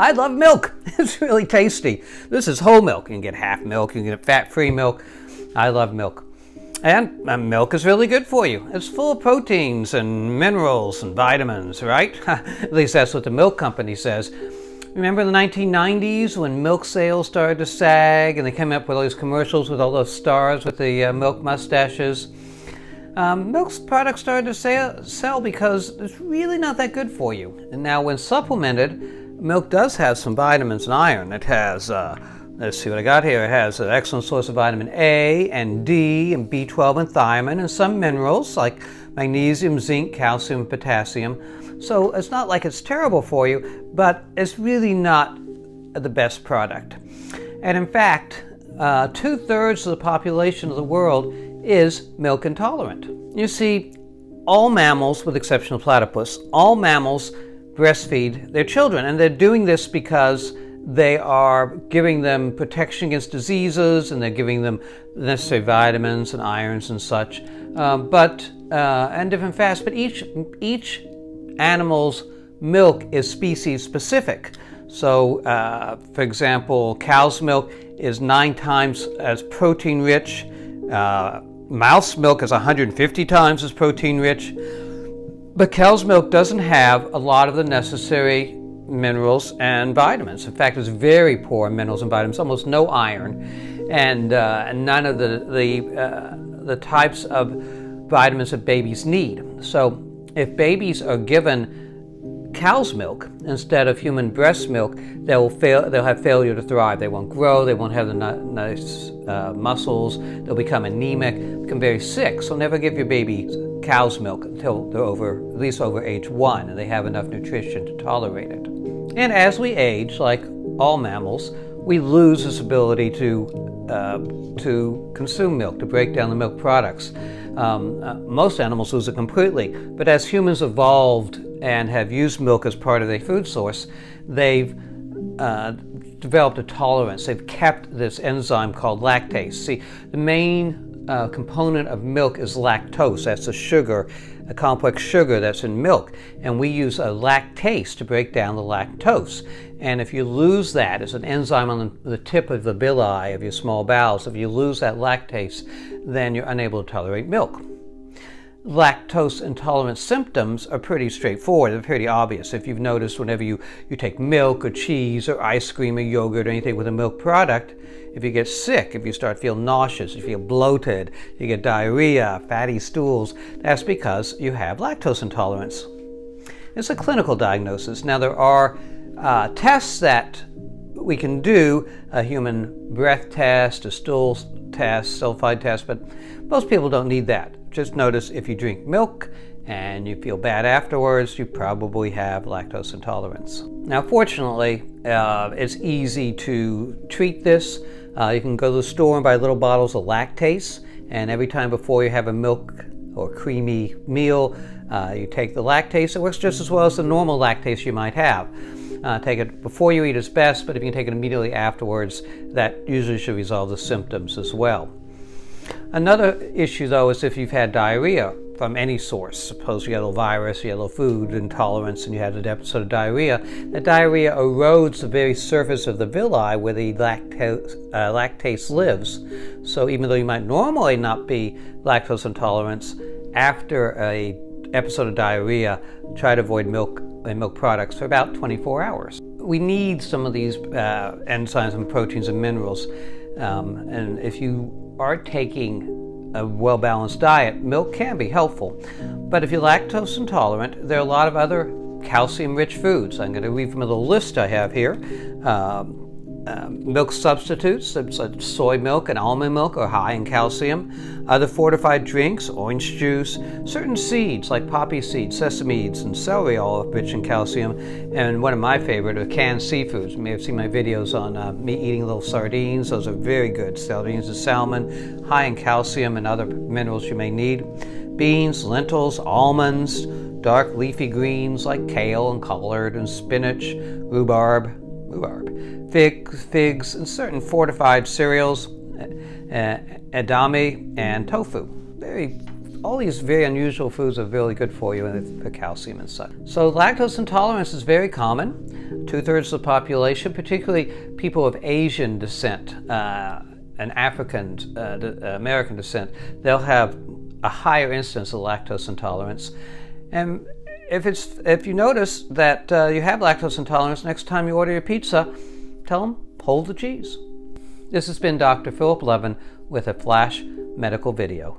I love milk. It's really tasty. This is whole milk. You can get half milk, you can get fat-free milk. I love milk. And milk is really good for you. It's full of proteins and minerals and vitamins, right? At least that's what the milk company says. Remember in the 1990s when milk sales started to sag and they came up with all these commercials with all those stars with the milk mustaches? Milk products started to sell because it's really not that good for you. And now when supplemented, milk does have some vitamins and iron. It has, let's see what I got here. It has an excellent source of vitamin A and D and B12 and thiamine and some minerals like magnesium, zinc, calcium, and potassium. So it's not like it's terrible for you, but it's really not the best product. And in fact, 2/3 of the population of the world is milk intolerant. You see, all mammals, with the exception of platypus, all mammals breastfeed their children, and they're doing this because they are giving them protection against diseases, and they're giving them the necessary vitamins and irons and such, and different fats. But each animal's milk is species specific. So, for example, cow's milk is 9 times as protein rich. Mouse milk is 150 times as protein rich. But cow's milk doesn't have a lot of the necessary minerals and vitamins. In fact, it's very poor in minerals and vitamins, almost no iron, and none of the types of vitamins that babies need. So if babies are given cow's milk instead of human breast milk, they'll have failure to thrive. They won't grow, they won't have the nice muscles, they'll become anemic, become very sick. So never give your baby cow's milk until they're at least over age 1 and they have enough nutrition to tolerate it. And as we age, like all mammals, we lose this ability to consume milk, to break down the milk products. Most animals lose it completely, but as humans evolved and have used milk as part of their food source, they've developed a tolerance. They've kept this enzyme called lactase. See, the main component of milk is lactose. That's a sugar, a complex sugar that's in milk. And we use a lactase to break down the lactose. And if you lose that, it's an enzyme on the tip of the villi of your small bowels. If you lose that lactase, then you're unable to tolerate milk. Lactose intolerance symptoms are pretty straightforward. They're pretty obvious. If you've noticed, whenever you take milk or cheese or ice cream or yogurt or anything with a milk product, if you get sick, if you start feeling nauseous, if you feel bloated, you get diarrhea, fatty stools, that's because you have lactose intolerance. It's a clinical diagnosis. Now there are tests that we can do, a human breath test, a stool test, sulfide test, but most people don't need that. Just notice if you drink milk and you feel bad afterwards, you probably have lactose intolerance. Now, fortunately, it's easy to treat this. You can go to the store and buy little bottles of lactase, and every time before you have a milk or creamy meal, you take the lactase. It works just as well as the normal lactase you might have. Take it before you eat is best, but if you can take it immediately afterwards, that usually should resolve the symptoms as well. Another issue, though, is if you've had diarrhea from any source. Suppose you had a little virus, you had a little food intolerance, and you had an episode of diarrhea. The diarrhea erodes the very surface of the villi where the lactase lives. So even though you might normally not be lactose intolerant, after an episode of diarrhea, try to avoid milk and milk products for about 24 hours. We need some of these enzymes and proteins and minerals. And if you are taking a well-balanced diet, milk can be helpful. But if you're lactose intolerant, there are a lot of other calcium-rich foods. I'm going to read from a little list I have here. Milk substitutes, such as soy milk and almond milk, are high in calcium. Other fortified drinks, orange juice, certain seeds like poppy seeds, sesame seeds, and celery all are rich in calcium. And one of my favorite are canned seafoods. You may have seen my videos on me eating little sardines. Those are very good. Sardines and salmon, high in calcium and other minerals you may need. Beans, lentils, almonds, dark leafy greens like kale and collard and spinach, rhubarb, figs, and certain fortified cereals, edamame, and tofu. Very all these very unusual foods are really good for you and for calcium and such. So lactose intolerance is very common. 2/3 of the population, particularly people of Asian descent and African American descent, they'll have a higher incidence of lactose intolerance. And if you notice that you have lactose intolerance, next time you order your pizza, tell them, hold the cheese. This has been Dr. Philip Levin with a flash medical video.